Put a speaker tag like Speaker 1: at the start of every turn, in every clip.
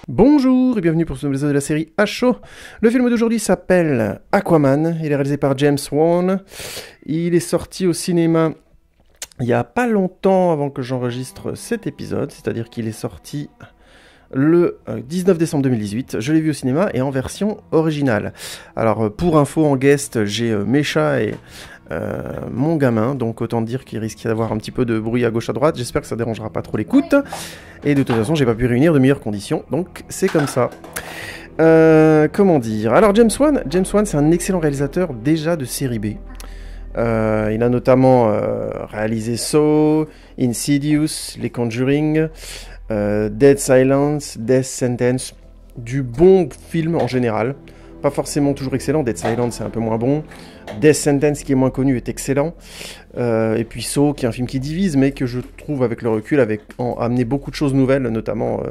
Speaker 1: Bonjour et bienvenue pour ce nouvel épisode de la série H.O. Le film d'aujourd'hui s'appelle Aquaman, il est réalisé par James Wan. Il est sorti au cinéma il n'y a pas longtemps avant que j'enregistre cet épisode, c'est-à-dire qu'il est sorti le 19 décembre 2018. Je l'ai vu au cinéma et en version originale. Alors pour info en guest, j'ai Mécha et mon gamin, donc autant dire qu'il risque d'avoir un petit peu de bruit à gauche à droite. J'espère que ça dérangera pas trop l'écoute. Et de toute façon, j'ai pas pu réunir de meilleures conditions, donc c'est comme ça. Comment dire? Alors James Wan, c'est un excellent réalisateur déjà de série B. Il a notamment réalisé Saw, Insidious, Les Conjuring, Dead Silence, Death Sentence, du bon film en général. Pas forcément toujours excellent, Dead Silence c'est un peu moins bon. Death Sentence qui est moins connu est excellent. Et puis Saw qui est un film qui divise mais que je trouve avec le recul a amené beaucoup de choses nouvelles, notamment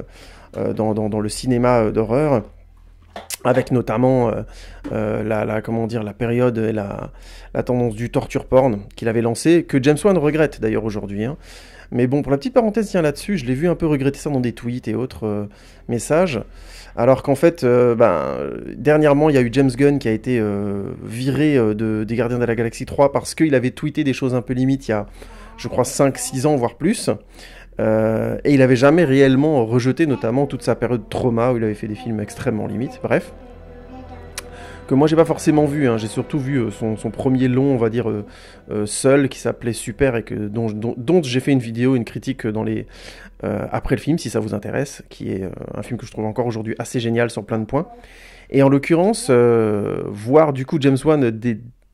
Speaker 1: dans le cinéma d'horreur. Avec notamment la période et la tendance du torture porn qu'il avait lancé, que James Wan regrette d'ailleurs aujourd'hui. Hein. Mais bon, pour la petite parenthèse, tiens là-dessus, je l'ai vu un peu regretter ça dans des tweets et autres messages. Alors qu'en fait, dernièrement, il y a eu James Gunn qui a été viré des Gardiens de la Galaxie 3 parce qu'il avait tweeté des choses un peu limites il y a, je crois, 5-6 ans, voire plus. Et il avait jamais réellement rejeté notamment toute sa période trauma où il avait fait des films extrêmement limites, bref. Que moi j'ai pas forcément vu, hein. J'ai surtout vu son premier long, on va dire, seul, qui s'appelait Super et dont j'ai fait une vidéo, une critique après le film, si ça vous intéresse, qui est un film que je trouve encore aujourd'hui assez génial sur plein de points. Et en l'occurrence, voir du coup James Wan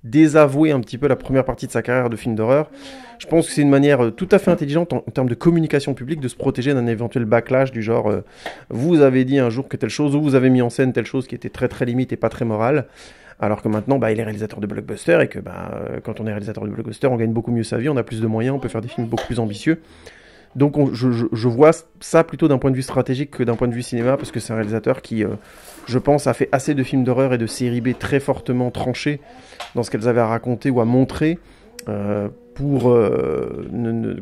Speaker 1: désavouer un petit peu la première partie de sa carrière de film d'horreur, je pense que c'est une manière tout à fait intelligente en termes de communication publique de se protéger d'un éventuel backlash du genre vous avez dit un jour que telle chose, ou vous avez mis en scène telle chose qui était très très limite et pas très morale, alors que maintenant il est réalisateur de blockbuster et que quand on est réalisateur de blockbuster on gagne beaucoup mieux sa vie, on a plus de moyens, on peut faire des films beaucoup plus ambitieux. Donc je vois ça plutôt d'un point de vue stratégique que d'un point de vue cinéma, parce que c'est un réalisateur qui, je pense, a fait assez de films d'horreur et de séries B très fortement tranchés dans ce qu'elles avaient à raconter ou à montrer, pour ne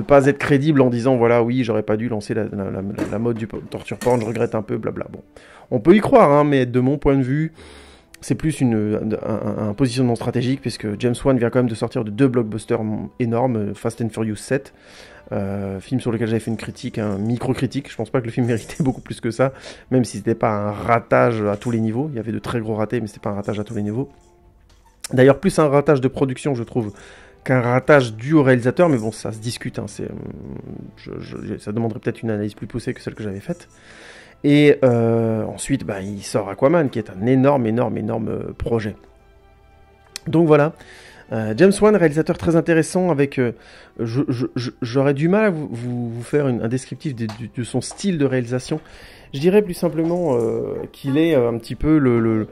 Speaker 1: pas être crédible en disant voilà, oui, j'aurais pas dû lancer la mode du torture porn, je regrette un peu, blabla. Bon, on peut y croire, hein, mais de mon point de vue, c'est plus un positionnement stratégique, puisque James Wan vient quand même de sortir de 2 blockbusters énormes, Fast and Furious 7, film sur lequel j'avais fait une critique, un micro-critique. Je pense pas que le film méritait beaucoup plus que ça, même si c'était pas un ratage à tous les niveaux. Il y avait de très gros ratés, mais c'était pas un ratage à tous les niveaux. D'ailleurs, plus un ratage de production, je trouve, qu'un ratage dû au réalisateur, mais bon, ça se discute, hein, ça demanderait peut-être une analyse plus poussée que celle que j'avais faite. Et ensuite, il sort Aquaman, qui est un énorme projet. Donc voilà, James Wan, réalisateur très intéressant, avec... j'aurais du mal à vous faire un descriptif de son style de réalisation. Je dirais plus simplement qu'il est un petit peu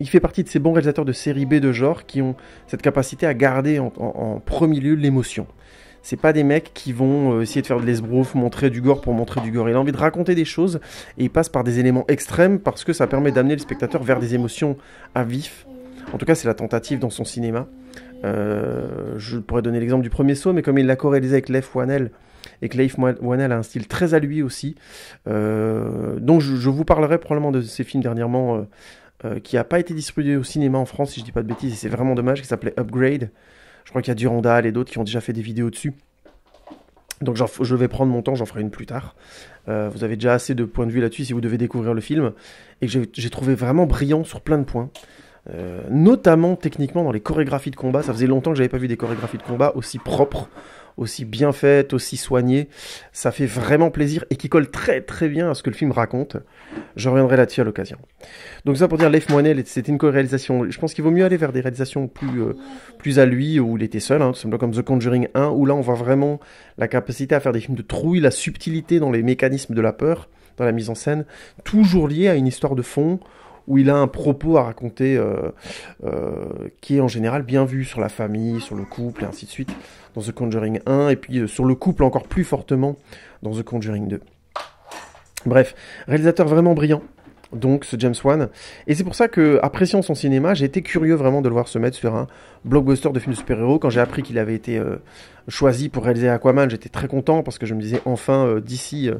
Speaker 1: il fait partie de ces bons réalisateurs de série B de genre qui ont cette capacité à garder en premier lieu l'émotion. C'est pas des mecs qui vont essayer de faire de l'esbrouf, montrer du gore pour montrer du gore. Il a envie de raconter des choses et il passe par des éléments extrêmes parce que ça permet d'amener le spectateur vers des émotions à vif. En tout cas, c'est la tentative dans son cinéma. Je pourrais donner l'exemple du premier Saw, mais comme il l'a co-réalisé avec Leigh Whannell, et que Leigh Whannell a un style très à lui aussi. Donc je vous parlerai probablement de ces films dernièrement qui n'a pas été distribué au cinéma en France, si je dis pas de bêtises, et c'est vraiment dommage, qui s'appelait Upgrade. Je crois qu'il y a Durandal et d'autres qui ont déjà fait des vidéos dessus. Donc je vais prendre mon temps, j'en ferai une plus tard. Vous avez déjà assez de points de vue là-dessus si vous devez découvrir le film. Et que j'ai trouvé vraiment brillant sur plein de points. Notamment techniquement dans les chorégraphies de combat. Ça faisait longtemps que j'avais pas vu des chorégraphies de combat aussi propres, aussi bien faites, aussi soignées. Ça fait vraiment plaisir et qui colle très très bien à ce que le film raconte. Je reviendrai là-dessus à l'occasion. Donc ça pour dire, Leigh Whannell, c'était une co-réalisation. Je pense qu'il vaut mieux aller vers des réalisations plus à lui, où il était seul, hein, tout simplement comme The Conjuring 1, où là on voit vraiment la capacité à faire des films de trouille, la subtilité dans les mécanismes de la peur, dans la mise en scène, toujours lié à une histoire de fond, où il a un propos à raconter qui est en général bien vu sur la famille, sur le couple, et ainsi de suite, dans The Conjuring 1, et puis sur le couple encore plus fortement dans The Conjuring 2. Bref, réalisateur vraiment brillant, donc ce James Wan, et c'est pour ça que, appréciant son cinéma, j'ai été curieux vraiment de le voir se mettre sur un blockbuster de films de super-héros. Quand j'ai appris qu'il avait été choisi pour réaliser Aquaman, j'étais très content, parce que je me disais, enfin, DC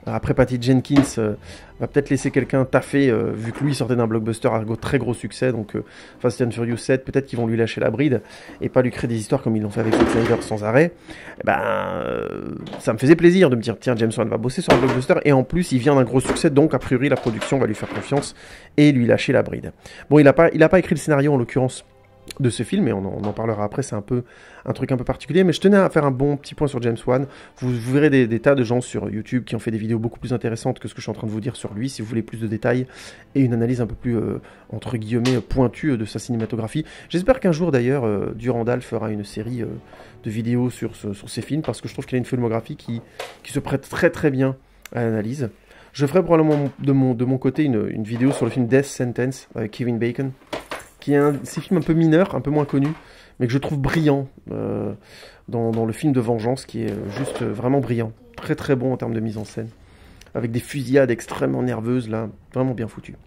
Speaker 1: après Patty Jenkins, va peut-être laisser quelqu'un taffer, vu que lui sortait d'un blockbuster à très gros succès, donc Fast and Furious 7, peut-être qu'ils vont lui lâcher la bride, et pas lui créer des histoires comme ils l'ont fait avec Zack Snyder sans arrêt. Ça me faisait plaisir de me dire, tiens, James Wan va bosser sur un blockbuster, et en plus, il vient d'un gros succès, donc a priori, la production va lui faire confiance, et lui lâcher la bride. Bon, il a pas écrit le scénario, en l'occurrence, de ce film, et on en parlera après, c'est un truc un peu particulier, mais je tenais à faire un bon petit point sur James Wan. Vous verrez des tas de gens sur YouTube qui ont fait des vidéos beaucoup plus intéressantes que ce que je suis en train de vous dire sur lui, si vous voulez plus de détails, et une analyse un peu plus, entre guillemets, pointue de sa cinématographie. J'espère qu'un jour, d'ailleurs, Durandal fera une série de vidéos sur ses films, parce que je trouve qu'il a une filmographie qui se prête très très bien à l'analyse. Je ferai probablement de mon côté une vidéo sur le film Death Sentence, avec Kevin Bacon, qui est un de ces films un peu mineurs, un peu moins connus, mais que je trouve brillant dans le film de vengeance, qui est juste vraiment brillant. Très très bon en termes de mise en scène. Avec des fusillades extrêmement nerveuses, là, vraiment bien foutues.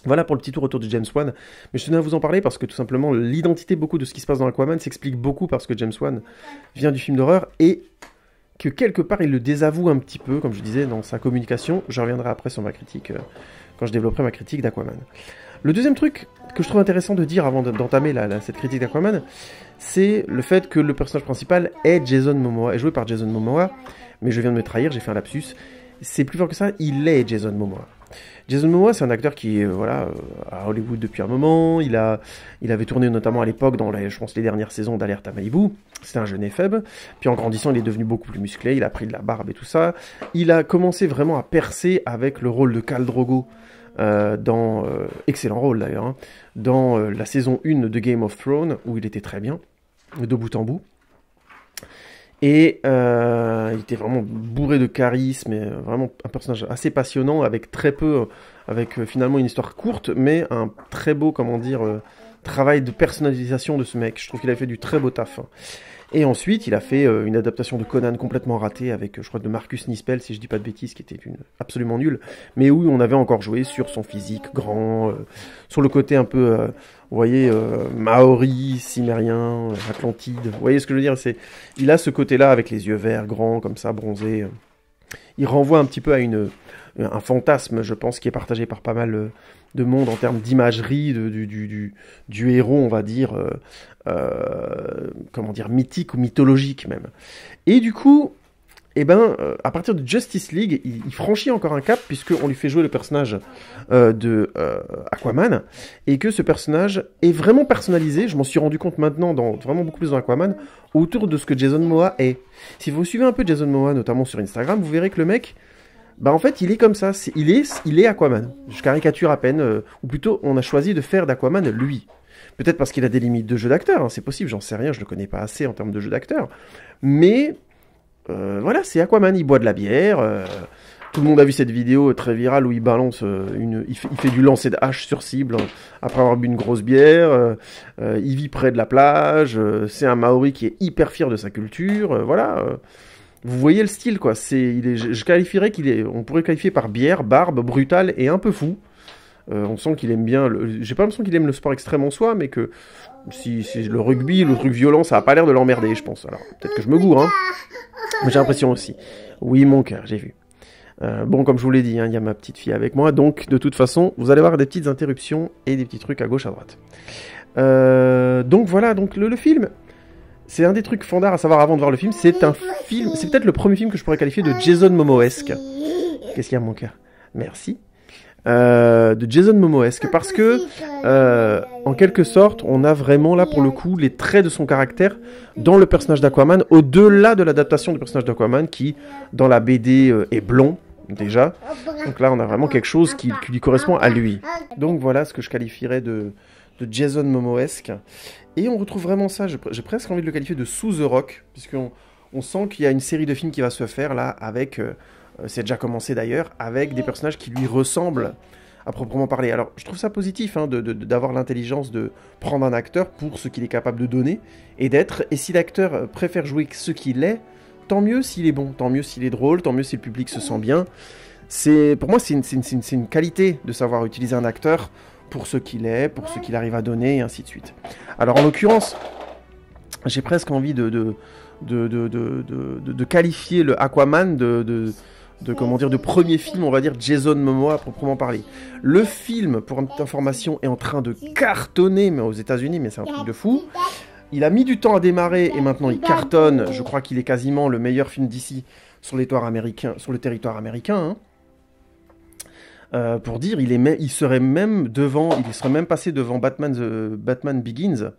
Speaker 1: Voilà pour le petit tour autour de James Wan. Mais je tenais à vous en parler parce que tout simplement, l'identité beaucoup de ce qui se passe dans Aquaman s'explique beaucoup parce que James Wan vient du film d'horreur et que quelque part il le désavoue un petit peu, comme je disais, dans sa communication. Je reviendrai après sur ma critique, quand je développerai ma critique d'Aquaman. Le deuxième truc que je trouve intéressant de dire avant d'entamer cette critique d'Aquaman, c'est le fait que le personnage principal est Jason Momoa, est joué par Jason Momoa, mais je viens de me trahir, j'ai fait un lapsus. C'est plus fort que ça, il est Jason Momoa. Jason Momoa, c'est un acteur qui est à Hollywood depuis un moment. Il avait tourné notamment à l'époque dans je pense les dernières saisons d'Alerte à Malibu. C'était un jeune éphèbe. Puis en grandissant, il est devenu beaucoup plus musclé. Il a pris de la barbe et tout ça. Il a commencé vraiment à percer avec le rôle de Khal Drogo excellent rôle d'ailleurs, hein, dans la saison 1 de Game of Thrones, où il était très bien, de bout en bout. Et il était vraiment bourré de charisme, et vraiment un personnage assez passionnant, avec très peu, avec finalement une histoire courte, mais un très beau, travail de personnalisation de ce mec. Je trouve qu'il a fait du très beau taf. Et ensuite, il a fait une adaptation de Conan complètement ratée avec, je crois, de Marcus Nispel, si je dis pas de bêtises, qui était absolument nulle, mais où on avait encore joué sur son physique grand, sur le côté un peu, vous voyez, maori, cimérien, atlantide. Vous voyez ce que je veux dire? Il a ce côté-là avec les yeux verts, grands, comme ça, bronzés. Il renvoie un petit peu à un fantasme, je pense, qui est partagé par pas mal de monde en termes d'imagerie du héros, on va dire, mythique ou mythologique même. Et du coup, à partir de Justice League, il franchit encore un cap, puisqu'on lui fait jouer le personnage de Aquaman, et que ce personnage est vraiment personnalisé, je m'en suis rendu compte maintenant, vraiment beaucoup plus dans Aquaman, autour de ce que Jason Momoa est. Si vous suivez un peu Jason Momoa, notamment sur Instagram, vous verrez que le mec, en fait, il est comme ça, il est Aquaman. Je caricature à peine, ou plutôt, on a choisi de faire d'Aquaman lui. Peut-être parce qu'il a des limites de jeu d'acteur, hein, c'est possible, j'en sais rien, je le connais pas assez en termes de jeu d'acteur. Mais, voilà, c'est Aquaman, il boit de la bière, tout le monde a vu cette vidéo très virale où il balance, il fait du lancer de hache sur cible après avoir bu une grosse bière, il vit près de la plage, c'est un Maori qui est hyper fier de sa culture, voilà... Vous voyez le style, quoi. Je qualifierais on pourrait le qualifier par bière, barbe, brutal et un peu fou. On sent qu'il aime bien. J'ai pas l'impression qu'il aime le sport extrême en soi, mais que si le rugby, le truc violent, ça a pas l'air de l'emmerder, je pense. Alors peut-être que je me gourre, hein. Mais j'ai l'impression aussi. Oui, mon cœur, j'ai vu. Bon, comme je vous l'ai dit, hein, il y a ma petite fille avec moi, donc de toute façon, vous allez avoir des petites interruptions et des petits trucs à gauche, à droite. Donc voilà, donc le film. C'est un des trucs fondards à savoir avant de voir le film, c'est peut-être le premier film que je pourrais qualifier de Jason Momoesque. Qu'est-ce qu'il y a, mon cœur? Merci. De Jason Momoesque, parce que, en quelque sorte, on a vraiment là, pour le coup, les traits de son caractère dans le personnage d'Aquaman, au-delà de l'adaptation du personnage d'Aquaman, qui, dans la BD, est blond, déjà. Donc là, on a vraiment quelque chose qui lui correspond à lui. Donc voilà ce que je qualifierais de Jason Momoesque. Et on retrouve vraiment ça, j'ai presque envie de le qualifier de sous The Rock, puisqu'on sent qu'il y a une série de films qui va se faire là, avec, c'est déjà commencé d'ailleurs, avec des personnages qui lui ressemblent à proprement parler. Alors je trouve ça positif, hein, d'avoir l'intelligence de prendre un acteur pour ce qu'il est capable de donner, et si l'acteur préfère jouer ce qu'il est, tant mieux s'il est bon, tant mieux s'il est drôle, tant mieux si le public se sent bien. Pour moi, c'est une qualité de savoir utiliser un acteur pour ce qu'il est, pour ce qu'il arrive à donner, et ainsi de suite. Alors en l'occurrence, j'ai presque envie de qualifier le Aquaman de premier film, on va dire, Jason Momoa à proprement parler. Le film, pour une petite information, est en train de cartonner, mais aux États-Unis, mais c'est un truc de fou. Il a mis du temps à démarrer et maintenant il cartonne. Je crois qu'il est quasiment le meilleur film d'ici sur le territoire américain. Hein. Pour dire, il serait même passé devant Batman Begins,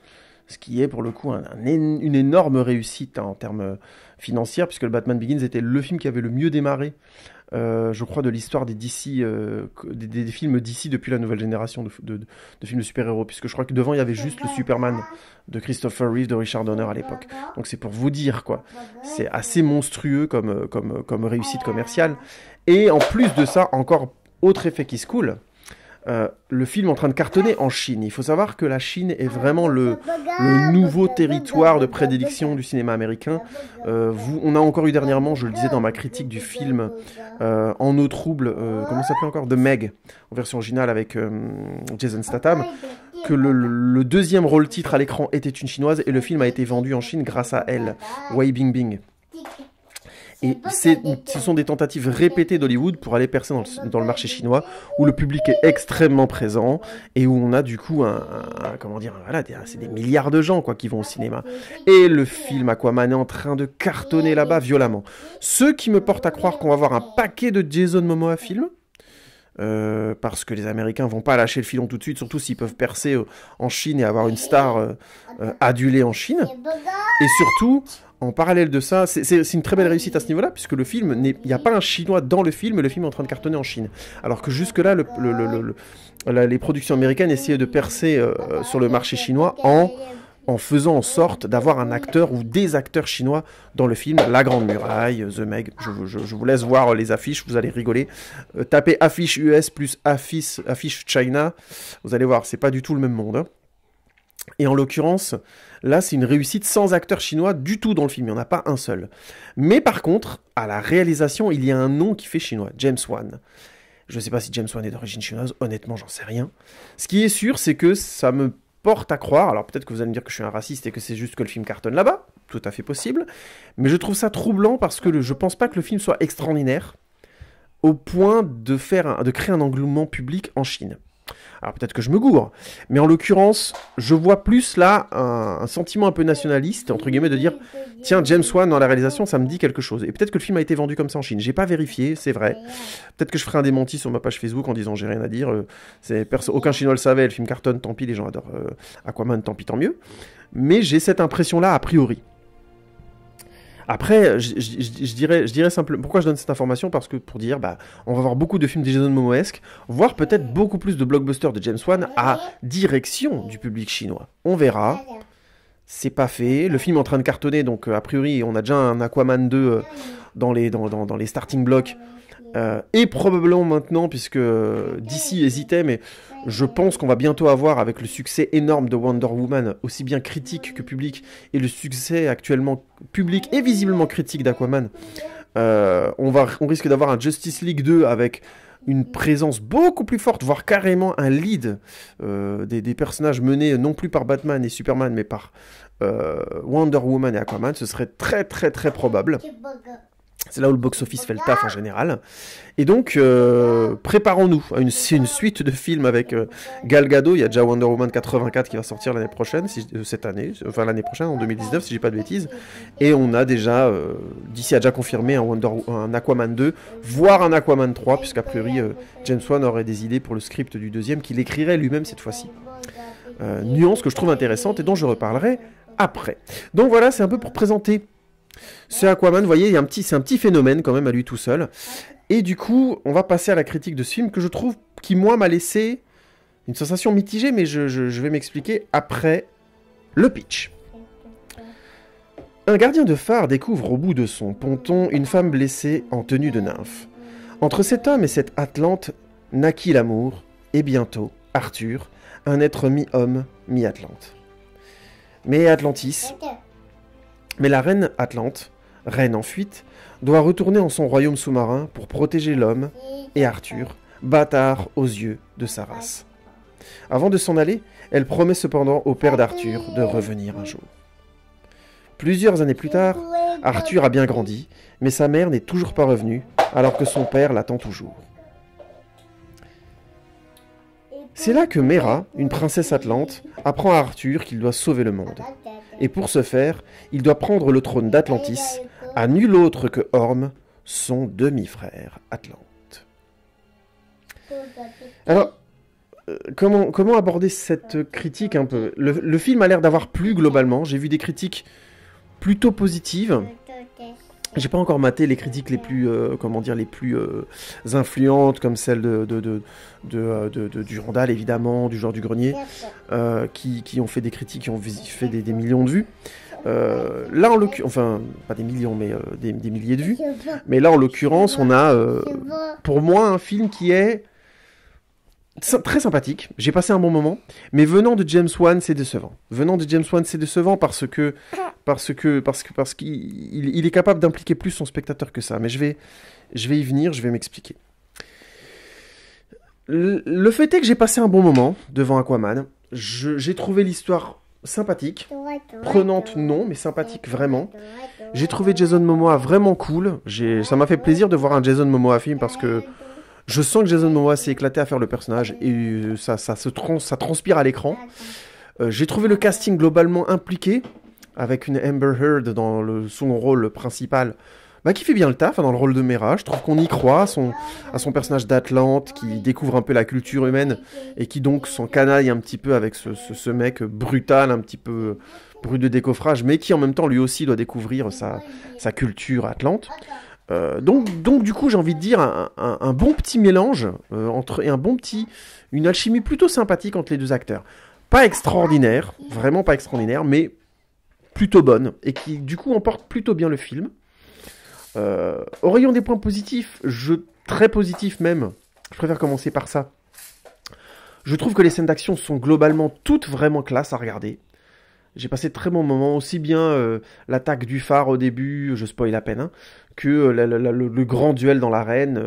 Speaker 1: ce qui est pour le coup une énorme réussite, hein, en termes financiers, puisque le Batman Begins était le film qui avait le mieux démarré, je crois, de l'histoire des DC, des films DC depuis la nouvelle génération de films de super-héros, puisque je crois que devant il y avait juste le Superman de Christopher Reeve, de Richard Donner à l'époque. Donc c'est pour vous dire, quoi. C'est assez monstrueux comme réussite commerciale. Et en plus de ça, encore autre effet qui se coule, le film est en train de cartonner en Chine. Il faut savoir que la Chine est vraiment le nouveau territoire de prédilection du cinéma américain. On a encore eu dernièrement, je le disais dans ma critique du film En eau trouble, comment ça s'appelait encore, The Meg, en version originale avec Jason Statham, que le deuxième rôle titre à l'écran était une chinoise et le film a été vendu en Chine grâce à elle, Wei Bingbing. Et ce sont des tentatives répétées d'Hollywood pour aller percer dans le marché chinois, où le public est extrêmement présent et où on a du coup c'est des milliards de gens, quoi, qui vont au cinéma. Et le film Aquaman est en train de cartonner là-bas violemment. Ce qui me porte à croire qu'on va avoir un paquet de Jason Momoa films. Parce que les Américains vont pas lâcher le filon tout de suite, surtout s'ils peuvent percer en Chine et avoir une star adulée en Chine. Et surtout, en parallèle de ça, c'est une très belle réussite à ce niveau-là, puisque le film, il n'y a pas un Chinois dans le film, et le film est en train de cartonner en Chine. Alors que jusque-là, les productions américaines essayaient de percer sur le marché chinois en faisant en sorte d'avoir un acteur ou des acteurs chinois dans le film. La Grande Muraille, The Meg, je vous laisse voir les affiches, vous allez rigoler. Tapez affiche US plus affiche China, vous allez voir, c'est pas du tout le même monde. Hein. Et en l'occurrence, là, c'est une réussite sans acteur chinois du tout dans le film, il n'y en a pas un seul. Mais par contre, à la réalisation, il y a un nom qui fait chinois, James Wan. Je ne sais pas si James Wan est d'origine chinoise, honnêtement, j'en sais rien. Ce qui est sûr, c'est que ça me porte à croire, alors peut-être que vous allez me dire que je suis un raciste et que c'est juste que le film cartonne là-bas, tout à fait possible, mais je trouve ça troublant parce que je pense pas que le film soit extraordinaire au point de créer un engouement public en Chine. Alors peut-être que je me gourre, mais en l'occurrence, je vois plus là un sentiment un peu nationaliste, entre guillemets, de dire « Tiens, James Wan dans la réalisation, ça me dit quelque chose. » Et peut-être que le film a été vendu comme ça en Chine. J'ai pas vérifié, c'est vrai. Peut-être que je ferai un démenti sur ma page Facebook en disant « J'ai rien à dire. Aucun Chinois le savait, le film cartonne, tant pis, les gens adorent Aquaman, tant pis, tant mieux. » Mais j'ai cette impression-là a priori. Après, je dirais simplement... Pourquoi je donne cette information ? Parce que pour dire, on va voir beaucoup de films de Jason Momoesque, voire peut-être beaucoup plus de blockbusters de James Wan à direction du public chinois. On verra. C'est pas fait. Le film est en train de cartonner, donc a priori, on a déjà un Aquaman 2 dans les starting blocks. Et probablement maintenant, puisque DC hésitait, mais je pense qu'on va bientôt avoir, avec le succès énorme de Wonder Woman, aussi bien critique que public, et le succès actuellement public et visiblement critique d'Aquaman, on risque d'avoir un Justice League 2 avec une présence beaucoup plus forte, voire carrément un lead des personnages menés non plus par Batman et Superman, mais par Wonder Woman et Aquaman. Ce serait très très très probable. C'est là où le box-office fait le taf en général. Et donc, préparons-nous à une suite de films avec Gal Gadot. Il y a déjà Wonder Woman 84 qui va sortir l'année prochaine, cette année, enfin l'année prochaine, en 2019, si j'ai pas de bêtises. Et on a déjà, DC a déjà confirmé un Aquaman 2, voire un Aquaman 3, puisqu'a priori, James Wan aurait des idées pour le script du deuxième, qu'il écrirait lui-même cette fois-ci. Nuance que je trouve intéressante et dont je reparlerai après. Donc voilà, c'est un peu pour présenter ce Aquaman. Vous voyez, c'est un petit phénomène quand même à lui tout seul. Et du coup, on va passer à la critique de ce film que je trouve, qui moi m'a laissé une sensation mitigée, mais je vais m'expliquer après le pitch. Un gardien de phare découvre au bout de son ponton une femme blessée en tenue de nymphe. Entre cet homme et cette Atlante naquit l'amour, et bientôt, Arthur, un être mi-homme, mi-Atlante. Mais la reine Atlante, reine en fuite, doit retourner en son royaume sous-marin pour protéger l'homme et Arthur, bâtard aux yeux de sa race. Avant de s'en aller, elle promet cependant au père d'Arthur de revenir un jour. Plusieurs années plus tard, Arthur a bien grandi, mais sa mère n'est toujours pas revenue, alors que son père l'attend toujours. C'est là que Mera, une princesse atlante, apprend à Arthur qu'il doit sauver le monde. Et pour ce faire, il doit prendre le trône d'Atlantis à nul autre que Orm, son demi-frère Atlante. Alors, comment aborder cette critique un peu ? Le film a l'air d'avoir plu globalement. J'ai vu des critiques plutôt positives. J'ai pas encore maté les critiques les plus, influentes, comme celle du Randall, évidemment, du Joueur du Grenier, qui ont fait des critiques, qui ont fait des millions de vues. Là, en l'occurrence, enfin, pas des millions, mais des milliers de vues. Mais là, en l'occurrence, on a, pour moi, un film qui est très sympathique. J'ai passé un bon moment, mais venant de James Wan, c'est décevant. Parce qu'il est capable d'impliquer plus son spectateur que ça. Mais je vais y venir, je vais m'expliquer. Le fait est que j'ai passé un bon moment devant Aquaman. J'ai trouvé l'histoire sympathique, prenante non, mais sympathique vraiment. J'ai trouvé Jason Momoa vraiment cool. Ça m'a fait plaisir de voir un Jason Momoa film parce que je sens que Jason Momoa s'est éclaté à faire le personnage et ça transpire à l'écran. J'ai trouvé le casting globalement impliqué, avec une Amber Heard dans son rôle principal, qui fait bien le taf, dans le rôle de Mera. Je trouve qu'on y croit à son personnage d'Atlante, qui découvre un peu la culture humaine et qui donc s'en canaille un petit peu avec ce mec brutal, un petit peu brut de décoffrage, mais qui en même temps lui aussi doit découvrir sa culture atlante. Donc du coup j'ai envie de dire un bon petit mélange une alchimie plutôt sympathique entre les deux acteurs. Pas extraordinaire, vraiment pas extraordinaire, mais plutôt bonne, et qui du coup emporte plutôt bien le film. Au rayon des points positifs, très positifs même, je préfère commencer par ça. Je trouve que les scènes d'action sont globalement toutes vraiment classe à regarder. J'ai passé de très bons moments, aussi bien l'attaque du phare au début, je spoil à peine, que le grand duel dans l'arène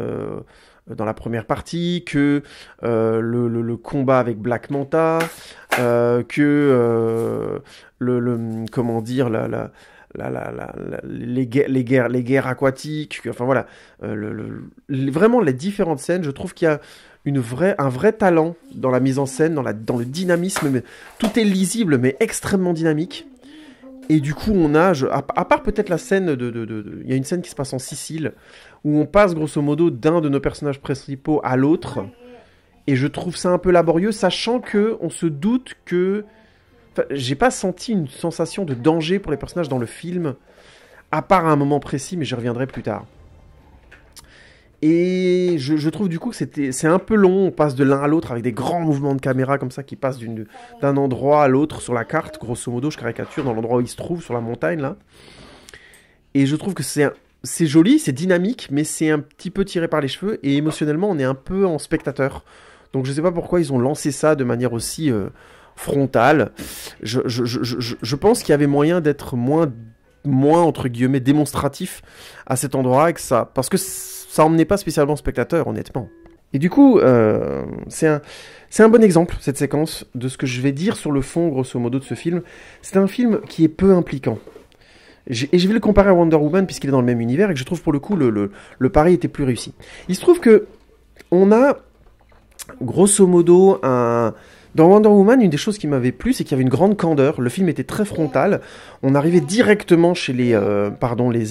Speaker 1: dans la première partie, que le combat avec Black Manta, que les guerres aquatiques, enfin voilà, vraiment les différentes scènes. Je trouve qu'il y a un vrai talent dans la mise en scène, dans le dynamisme. Mais tout est lisible, mais extrêmement dynamique. Et du coup, on a, à part peut-être la scène il y a une scène qui se passe en Sicile, où on passe grosso modo d'un de nos personnages principaux à l'autre. Et je trouve ça un peu laborieux, sachant que on se doute que... Enfin, j'ai pas senti une sensation de danger pour les personnages dans le film, à part à un moment précis, mais j'y reviendrai plus tard. Et je trouve du coup que c'est un peu long, on passe de l'un à l'autre avec des grands mouvements de caméra comme ça qui passent d'un endroit à l'autre sur la carte, grosso modo, je caricature, dans l'endroit où il se trouve, sur la montagne là. Et je trouve que c'est joli, c'est dynamique, mais c'est un petit peu tiré par les cheveux, et émotionnellement on est un peu en spectateur. Donc je sais pas pourquoi ils ont lancé ça de manière aussi frontale. Je pense qu'il y avait moyen d'être moins entre guillemets démonstratif à cet endroit, parce que ça emmenait pas spécialement spectateur, honnêtement. Et du coup, c'est un bon exemple, cette séquence, de ce que je vais dire sur le fond, grosso modo, de ce film. C'est un film qui est peu impliquant. Et je vais le comparer à Wonder Woman, puisqu'il est dans le même univers, et que je trouve pour le coup, le pari était plus réussi. Il se trouve que on a, grosso modo, dans Wonder Woman, une des choses qui m'avait plu, c'est qu'il y avait une grande candeur. Le film était très frontal. On arrivait directement chez les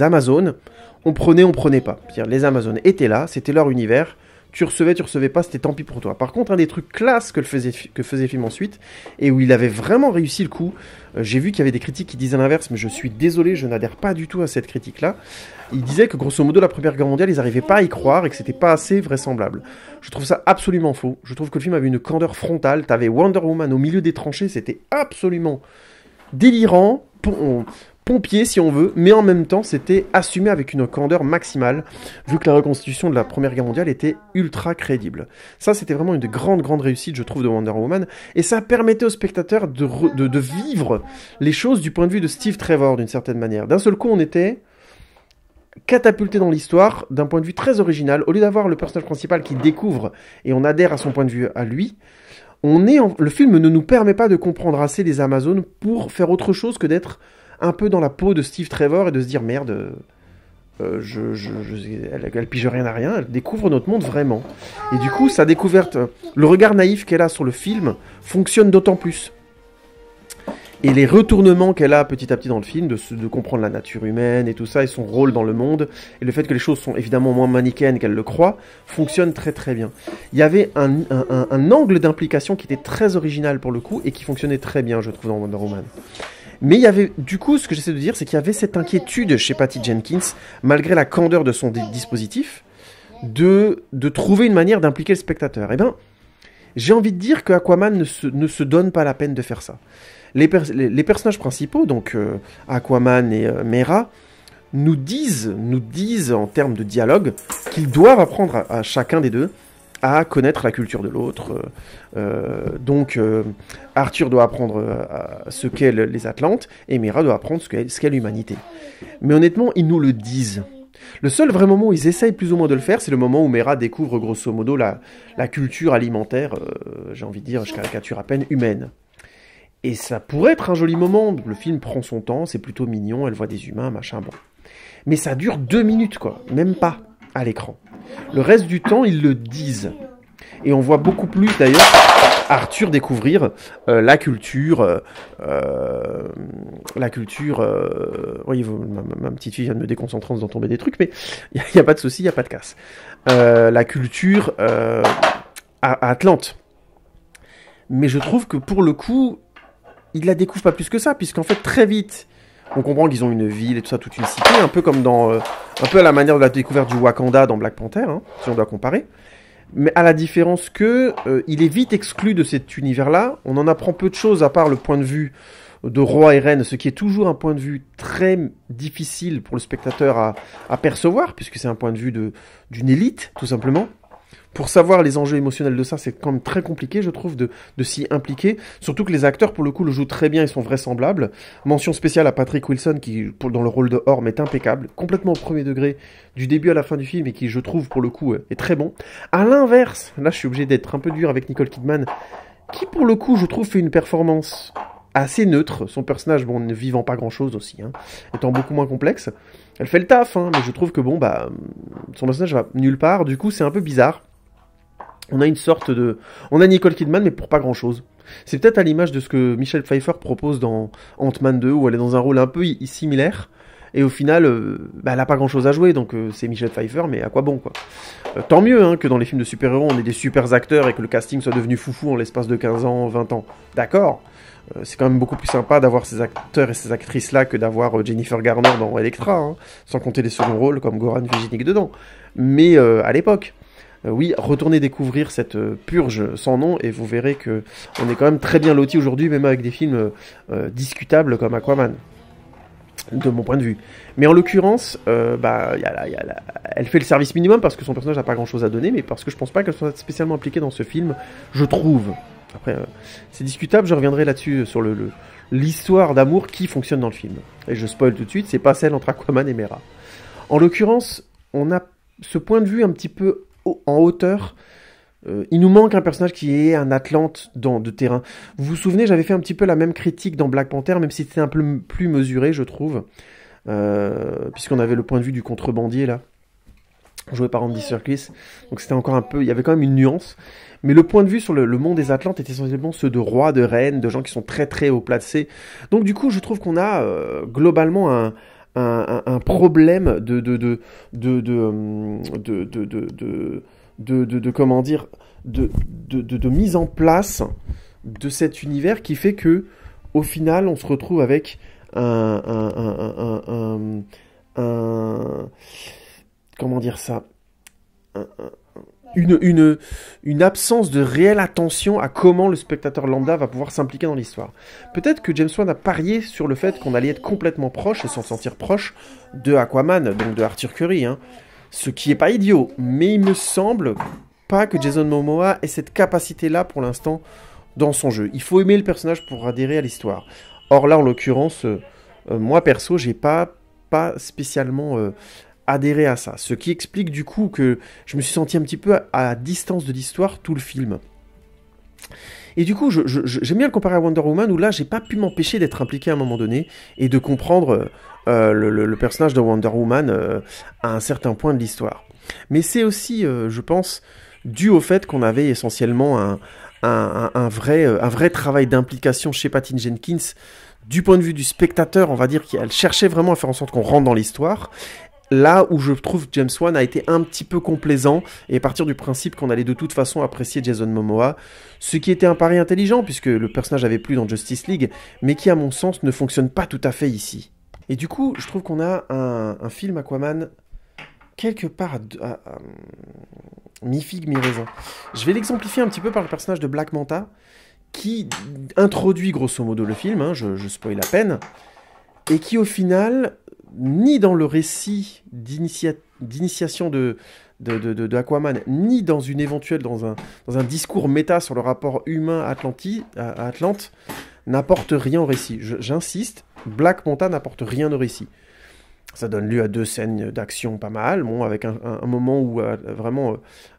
Speaker 1: Amazones. On prenait pas. C'est-à-dire, les Amazones étaient là, c'était leur univers. Tu recevais pas, c'était tant pis pour toi. Par contre, un des trucs classes que faisait le film ensuite, et où il avait vraiment réussi le coup, j'ai vu qu'il y avait des critiques qui disaient l'inverse, mais je suis désolé, je n'adhère pas du tout à cette critique-là. Il disait que grosso modo, la Première Guerre mondiale, ils n'arrivaient pas à y croire et que c'était pas assez vraisemblable. Je trouve ça absolument faux. Je trouve que le film avait une candeur frontale. T'avais Wonder Woman au milieu des tranchées, c'était absolument délirant, pompier si on veut, mais en même temps c'était assumé avec une candeur maximale, vu que la reconstitution de la Première Guerre mondiale était ultra crédible. Ça c'était vraiment une des grandes réussites, je trouve, de Wonder Woman, et ça permettait aux spectateurs de vivre les choses du point de vue de Steve Trevor d'une certaine manière. D'un seul coup on était catapulté dans l'histoire d'un point de vue très original. Au lieu d'avoir le personnage principal qui découvre et on adhère à son point de vue à lui, le film ne nous permet pas de comprendre assez les Amazones pour faire autre chose que d'être un peu dans la peau de Steve Trevor et de se dire merde, elle pige rien à rien, elle découvre notre monde vraiment. Et du coup, sa découverte, le regard naïf qu'elle a sur le film fonctionne d'autant plus. Et les retournements qu'elle a petit à petit dans le film, de comprendre la nature humaine et tout ça, et son rôle dans le monde, et le fait que les choses sont évidemment moins manichéennes qu'elle le croit, fonctionne très très bien. Il y avait un angle d'implication qui était très original pour le coup, et qui fonctionnait très bien, je trouve, dans Wonder Woman. Mais il y avait, du coup, ce que j'essaie de dire, c'est qu'il y avait cette inquiétude chez Patty Jenkins, malgré la candeur de son dispositif, de trouver une manière d'impliquer le spectateur. Eh bien, j'ai envie de dire que Aquaman ne se donne pas la peine de faire ça. Les personnages principaux, donc Aquaman et Mera, nous disent en termes de dialogue qu'ils doivent apprendre à chacun des deux à connaître la culture de l'autre. Donc Arthur doit apprendre ce qu'est les Atlantes et Mera doit apprendre ce qu'est l'humanité. Mais honnêtement, ils nous le disent. Le seul vrai moment où ils essayent plus ou moins de le faire, c'est le moment où Mera découvre grosso modo la culture alimentaire, j'ai envie de dire, je caricature à peine, humaine. Et ça pourrait être un joli moment, le film prend son temps, c'est plutôt mignon, elle voit des humains, machin, bon. Mais ça dure 2 minutes, quoi, même pas, à l'écran. Le reste du temps, ils le disent. Et on voit beaucoup plus, d'ailleurs, Arthur découvrir la culture... oui, ma petite fille vient de me déconcentrer en faisant tomber des trucs, mais il n'y a pas de souci, il n'y a pas de casse. La culture à Atlante. Mais je trouve que pour le coup... il la découvre pas plus que ça, puisqu'en fait, très vite, on comprend qu'ils ont une ville et tout ça, toute une cité, un peu comme dans... un peu à la manière de la découverte du Wakanda dans Black Panther, hein, si on doit comparer. Mais à la différence que il est vite exclu de cet univers-là, on en apprend peu de choses à part le point de vue de roi et reine, ce qui est toujours un point de vue très difficile pour le spectateur à percevoir, puisque c'est un point de vue d'une élite, tout simplement. Pour savoir les enjeux émotionnels de ça, c'est quand même très compliqué, je trouve, de s'y impliquer. Surtout que les acteurs, pour le coup, le jouent très bien et sont vraisemblables. Mention spéciale à Patrick Wilson, qui, dans le rôle de Orm, est impeccable. Complètement au premier degré, du début à la fin du film, et qui, je trouve, pour le coup, est très bon. À l'inverse, là, je suis obligé d'être un peu dur avec Nicole Kidman, qui, pour le coup, je trouve, fait une performance assez neutre. Son personnage, bon, ne vivant pas grand-chose aussi, hein, étant beaucoup moins complexe. Elle fait le taf, hein, mais je trouve que, bon, bah, son personnage va nulle part. Du coup, c'est un peu bizarre. On a une sorte de... on a Nicole Kidman, mais pour pas grand-chose. C'est peut-être à l'image de ce que Michelle Pfeiffer propose dans Ant-Man 2, où elle est dans un rôle un peu similaire, et au final, elle a pas grand-chose à jouer, donc c'est Michelle Pfeiffer, mais à quoi bon, quoi. Tant mieux hein, que dans les films de super-héros, on ait des super acteurs et que le casting soit devenu foufou en l'espace de 15 ans, 20 ans. D'accord, c'est quand même beaucoup plus sympa d'avoir ces acteurs et ces actrices-là que d'avoir Jennifer Garner dans Elektra, hein, sans compter les seconds rôles comme Goran Vigenik dedans. Mais à l'époque... oui, retournez découvrir cette purge sans nom et vous verrez que on est quand même très bien loti aujourd'hui, même avec des films discutables comme Aquaman, de mon point de vue. Mais en l'occurrence, elle fait le service minimum parce que son personnage n'a pas grand-chose à donner, mais parce que je pense pas qu'elle soit spécialement impliquée dans ce film, je trouve. Après, c'est discutable, je reviendrai là-dessus sur l'histoire d'amour qui fonctionne dans le film. Et je spoil tout de suite, c'est pas celle entre Aquaman et Mera. En l'occurrence, on a ce point de vue un petit peu en hauteur. Il nous manque un personnage qui est un Atlante de terrain. Vous vous souvenez, j'avais fait un petit peu la même critique dans Black Panther, même si c'était un peu plus mesuré, je trouve. Puisqu'on avait le point de vue du contrebandier, là, joué par Andy Serkis. Donc c'était encore un peu... il y avait quand même une nuance. Mais le point de vue sur le monde des Atlantes est essentiellement ceux de rois, de reines, de gens qui sont très très haut placés. Donc du coup, je trouve qu'on a globalement un problème comment dire, de mise en place de cet univers qui fait que au final on se retrouve avec comment dire ça, une absence de réelle attention à comment le spectateur lambda va pouvoir s'impliquer dans l'histoire. Peut-être que James Wan a parié sur le fait qu'on allait être complètement proche et s'en sentir proche de Aquaman, donc de Arthur Curry, hein. Ce qui est pas idiot, mais il me semble pas que Jason Momoa ait cette capacité-là pour l'instant dans son jeu. Il faut aimer le personnage pour adhérer à l'histoire. Or là, en l'occurrence, moi perso, j'ai pas spécialement adhéré à ça. Ce qui explique du coup que je me suis senti un petit peu à distance de l'histoire tout le film. Et du coup, j'aime bien le comparer à Wonder Woman, où là, j'ai pas pu m'empêcher d'être impliqué à un moment donné, et de comprendre le personnage de Wonder Woman à un certain point de l'histoire. Mais c'est aussi, je pense, dû au fait qu'on avait essentiellement un vrai travail d'implication chez Patty Jenkins, du point de vue du spectateur, on va dire qu'elle cherchait vraiment à faire en sorte qu'on rentre dans l'histoire. Là où je trouve James Wan a été un petit peu complaisant et partir du principe qu'on allait de toute façon apprécier Jason Momoa, ce qui était un pari intelligent puisque le personnage avait plu dans Justice League, mais qui à mon sens ne fonctionne pas tout à fait ici. Et du coup, je trouve qu'on a un film Aquaman quelque part mi-figue, mi-raisin. Je vais l'exemplifier un petit peu par le personnage de Black Manta, qui introduit grosso modo le film, hein, je spoil à peine, et qui au final, ni dans le récit d'initiation de Aquaman, ni dans un discours méta sur le rapport humain à Atlante, n'apporte rien au récit. J'insiste, Black Manta n'apporte rien au récit. Ça donne lieu à 2 scènes d'action pas mal, bon, avec un moment où vraiment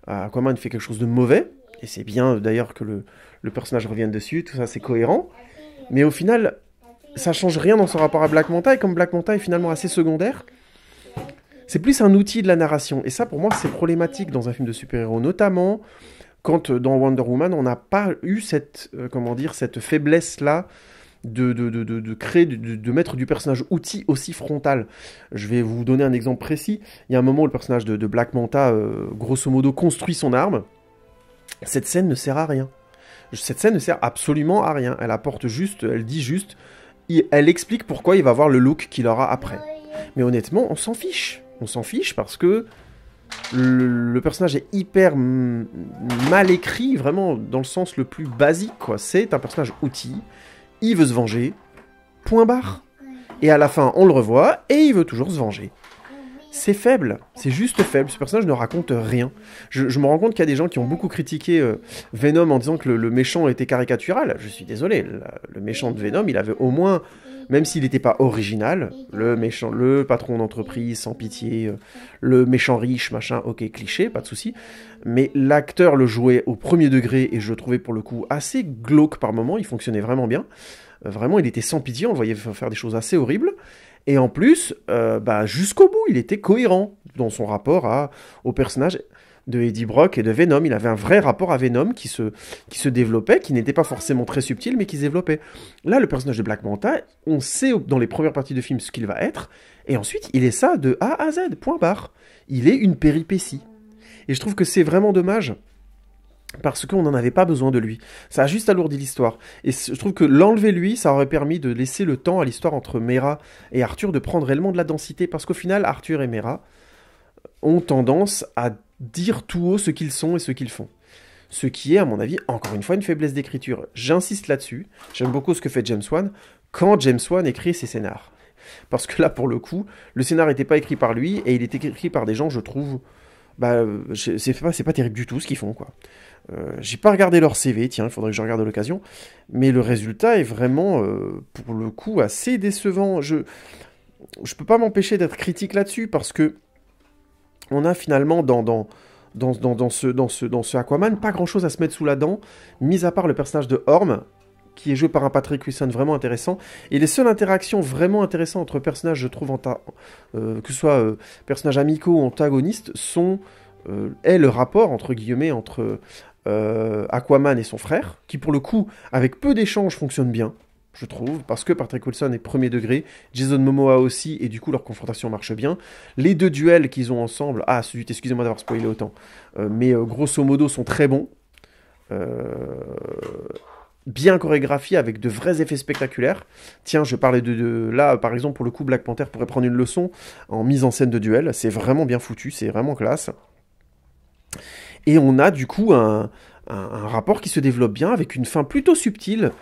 Speaker 1: Aquaman fait quelque chose de mauvais, et c'est bien d'ailleurs que le personnage revienne dessus, tout ça c'est cohérent, mais au final, ça change rien dans son rapport à Black Manta, et comme Black Manta est finalement assez secondaire, c'est plus un outil de la narration, et ça pour moi c'est problématique dans un film de super-héros, notamment quand dans Wonder Woman on n'a pas eu cette faiblesse-là de créer, de mettre du personnage outil aussi frontal. Je vais vous donner un exemple précis. Il y a un moment où le personnage de Black Manta, grosso modo, construit son arme. Cette scène ne sert à rien. Cette scène ne sert absolument à rien. Elle dit juste, elle explique pourquoi il va avoir le look qu'il aura après. Mais honnêtement, on s'en fiche. On s'en fiche parce que le personnage est hyper mal écrit, vraiment dans le sens le plus basique, quoi. C'est un personnage outil. Il veut se venger, point barre. Et à la fin, on le revoit, et il veut toujours se venger. C'est faible, c'est juste faible, ce personnage ne raconte rien. Je me rends compte qu'il y a des gens qui ont beaucoup critiqué Venom en disant que le méchant était caricatural. Je suis désolé, le méchant de Venom, il avait au moins, même s'il n'était pas original, le patron d'entreprise sans pitié, le méchant riche, machin, ok, cliché, pas de souci. Mais l'acteur le jouait au premier degré, et je le trouvais pour le coup assez glauque par moments, il fonctionnait vraiment bien. Vraiment, il était sans pitié, on le voyait faire des choses assez horribles. Et en plus, jusqu'au bout, il était cohérent dans son rapport au personnage de Eddie Brock et de Venom. Il avait un vrai rapport à Venom qui se développait, qui n'était pas forcément très subtil, mais qui se développait. Là, le personnage de Black Manta, on sait dans les premières parties de film ce qu'il va être, et ensuite, il est ça de A à Z, point barre. Il est une péripétie. Et je trouve que c'est vraiment dommage, parce qu'on n'en avait pas besoin de lui. Ça a juste alourdi l'histoire. Et je trouve que l'enlever lui, ça aurait permis de laisser le temps à l'histoire entre Mera et Arthur de prendre réellement de la densité, parce qu'au final, Arthur et Mera ont tendance à dire tout haut ce qu'ils sont et ce qu'ils font. Ce qui est, à mon avis, encore une fois, une faiblesse d'écriture. J'insiste là-dessus. J'aime beaucoup ce que fait James Wan quand James Wan écrit ses scénars. Parce que là, pour le coup, le scénar n'était pas écrit par lui, et il était écrit par des gens, je trouve... c'est pas terrible du tout ce qu'ils font, quoi. J'ai pas regardé leur CV, tiens, il faudrait que je regarde à l'occasion, mais le résultat est vraiment, pour le coup, assez décevant. Je peux pas m'empêcher d'être critique là-dessus, parce que on a finalement dans ce Aquaman pas grand-chose à se mettre sous la dent, mis à part le personnage de Orm, qui est joué par un Patrick Wilson vraiment intéressant, et les seules interactions vraiment intéressantes entre personnages, je trouve, que ce soit personnages amicaux ou antagonistes, est le rapport, entre guillemets, entre Aquaman et son frère, qui pour le coup, avec peu d'échanges, fonctionne bien, je trouve, parce que Patrick Wilson est premier degré, Jason Momoa aussi, et du coup leur confrontation marche bien. Les 2 duels qu'ils ont ensemble, excusez-moi d'avoir spoilé autant, mais grosso modo sont très bons, bien chorégraphiés, avec de vrais effets spectaculaires. Tiens, je parlais là, par exemple, pour le coup, Black Panther pourrait prendre une leçon en mise en scène de duel, c'est vraiment bien foutu, c'est vraiment classe. Et on a du coup un rapport qui se développe bien, avec une fin plutôt subtile,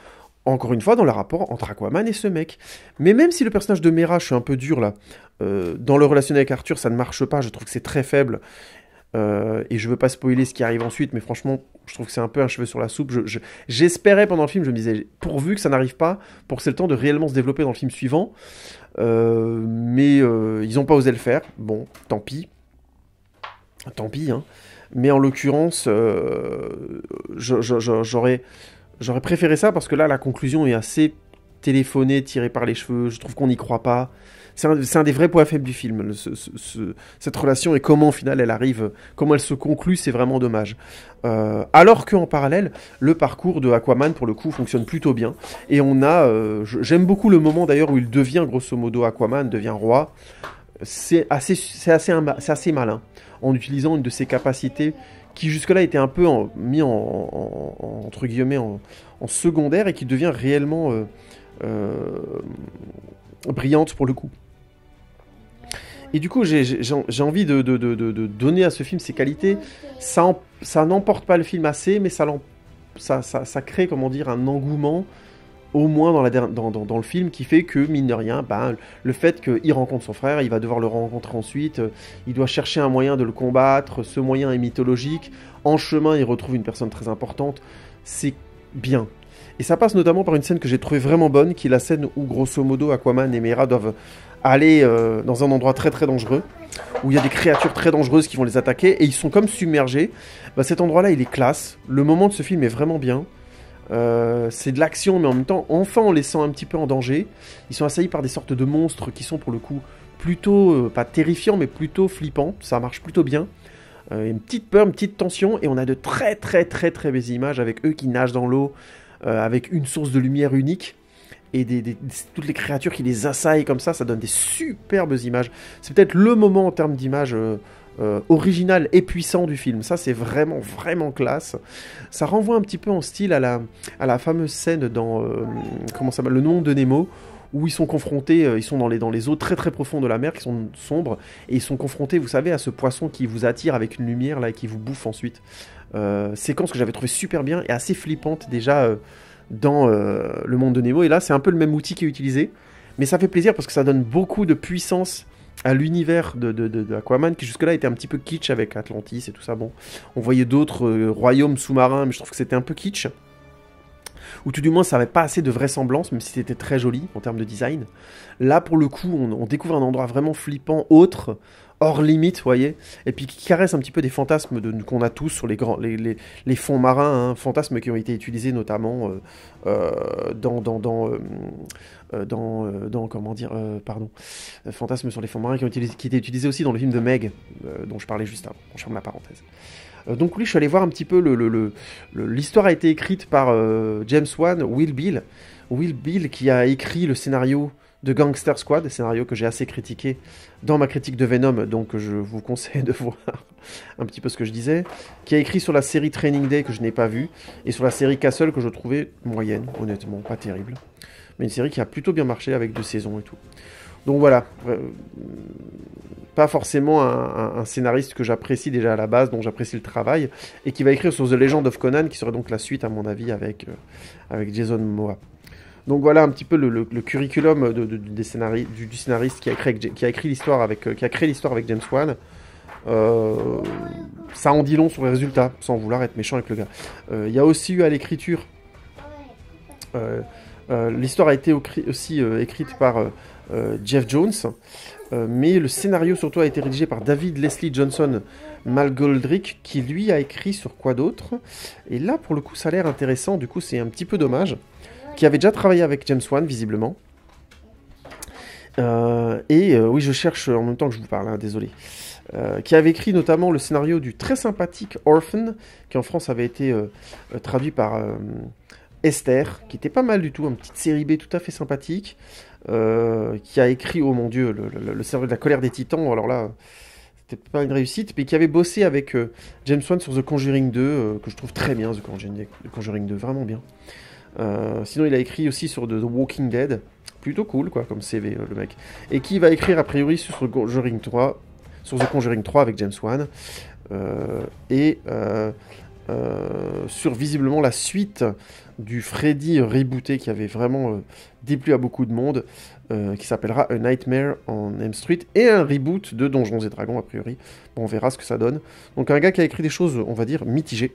Speaker 1: encore une fois, dans le rapport entre Aquaman et ce mec. Mais même si le personnage de Mera, je suis un peu dur là, dans le relationnel avec Arthur, ça ne marche pas, je trouve que c'est très faible, et je veux pas spoiler ce qui arrive ensuite, mais franchement, je trouve que c'est un peu un cheveu sur la soupe. J'espérais pendant le film, je me disais, pourvu que ça n'arrive pas, pour que c'est le temps de réellement se développer dans le film suivant, mais ils n'ont pas osé le faire, bon, tant pis, hein. Mais en l'occurrence, j'aurais J'aurais préféré ça parce que là, la conclusion est assez téléphonée, tirée par les cheveux. Je trouve qu'on n'y croit pas. C'est un des vrais points faibles du film, cette relation et comment, au final, elle arrive, comment elle se conclut, c'est vraiment dommage. Alors qu'en parallèle, le parcours de Aquaman, pour le coup, fonctionne plutôt bien. Et on a, j'aime beaucoup le moment d'ailleurs où il devient, grosso modo, Aquaman, devient roi. C'est assez malin, en utilisant une de ses capacités qui jusque-là était un peu mis entre guillemets en secondaire et qui devient réellement brillante pour le coup. Et du coup, j'ai envie de donner à ce film ses qualités. Ça n'emporte pas le film assez, mais ça crée, comment dire, un engouement, au moins dans le film, qui fait que, mine de rien, ben, le fait qu'il rencontre son frère, il va devoir le rencontrer ensuite, il doit chercher un moyen de le combattre, ce moyen est mythologique, en chemin, il retrouve une personne très importante, c'est bien. Et ça passe notamment par une scène que j'ai trouvée vraiment bonne, qui est la scène où, grosso modo, Aquaman et Mera doivent aller dans un endroit très très dangereux, où il y a des créatures très dangereuses qui vont les attaquer, et ils sont comme submergés. Bah, cet endroit-là, il est classe. Le moment de ce film est vraiment bien. C'est de l'action, mais en même temps, enfin on les sent un petit peu en danger. Ils sont assaillis par des sortes de monstres qui sont pour le coup plutôt, pas terrifiants, mais plutôt flippants. Ça marche plutôt bien. Une petite peur, une petite tension, et on a de très très très très belles images avec eux qui nagent dans l'eau, avec une source de lumière unique. Et toutes les créatures qui les assaillent comme ça donne des superbes images. C'est peut-être le moment en termes d'images original et puissant du film. Ça, c'est vraiment, vraiment classe. Ça renvoie un petit peu en style à la fameuse scène dans comment ça s'appelle, Le Nom de Nemo, où ils sont confrontés, ils sont dans les eaux très très profondes de la mer, qui sont sombres, et ils sont confrontés, vous savez, à ce poisson qui vous attire avec une lumière là et qui vous bouffe ensuite. Séquence que j'avais trouvé super bien et assez flippante déjà dans Le Monde de Nemo. Et là, c'est un peu le même outil qui est utilisé, mais ça fait plaisir parce que ça donne beaucoup de puissance à l'univers de Aquaman, qui jusque-là était un petit peu kitsch avec Atlantis et tout ça. Bon, on voyait d'autres royaumes sous-marins, mais je trouve que c'était un peu kitsch. Ou tout du moins, ça n'avait pas assez de vraisemblance, même si c'était très joli en termes de design. Là, pour le coup, on découvre un endroit vraiment flippant, autre, hors limite, vous voyez, et puis qui caresse un petit peu des fantasmes qu'on a tous sur les fonds marins, hein, fantasmes qui ont été utilisés notamment comment dire, fantasmes sur les fonds marins qui étaient utilisés aussi dans le film de Meg, dont je parlais juste avant. On ferme la parenthèse. Donc oui, je suis allé voir un petit peu l'histoire a été écrite par James Wan, Will Bill qui a écrit le scénario de Gangster Squad, scénario que j'ai assez critiqué dans ma critique de Venom, donc je vous conseille de voir un petit peu ce que je disais, qui a écrit sur la série Training Day que je n'ai pas vue, et sur la série Castle que je trouvais moyenne, honnêtement, pas terrible, mais une série qui a plutôt bien marché avec 2 saisons et tout. Donc voilà, pas forcément un scénariste que j'apprécie déjà à la base, dont j'apprécie le travail, et qui va écrire sur The Legend of Conan, qui serait donc la suite à mon avis avec Jason Momoa. Donc voilà un petit peu le curriculum du scénariste qui a créé l'histoire avec James Wan. Ça en dit long sur les résultats, sans vouloir être méchant avec le gars. Il y a aussi eu à l'écriture, l'histoire a été aussi écrite par Jeff Jones, mais le scénario surtout a été rédigé par David Leslie Johnson Malgoldrick, qui lui a écrit sur quoi d'autre. Et là pour le coup ça a l'air intéressant, du coup c'est un petit peu dommage, qui avait déjà travaillé avec James Wan visiblement. Oui, je cherche en même temps que je vous parle, hein, désolé. Qui avait écrit notamment le scénario du très sympathique Orphan, qui en France avait été traduit par Esther, qui était pas mal du tout, une petite série B tout à fait sympathique, qui a écrit, oh mon dieu, le scénario de la colère des titans, alors là, c'était pas une réussite, mais qui avait bossé avec James Wan sur The Conjuring 2, que je trouve très bien, The Conjuring 2, vraiment bien. Sinon, il a écrit aussi sur The Walking Dead, plutôt cool, quoi, comme CV, le mec. Et qui va écrire, a priori, sur The Conjuring 3 avec James Wan, sur visiblement la suite du Freddy rebooté qui avait vraiment déplu à beaucoup de monde, qui s'appellera A Nightmare on Elm Street, et un reboot de Donjons et Dragons, a priori. Bon, on verra ce que ça donne. Donc un gars qui a écrit des choses, on va dire, mitigées.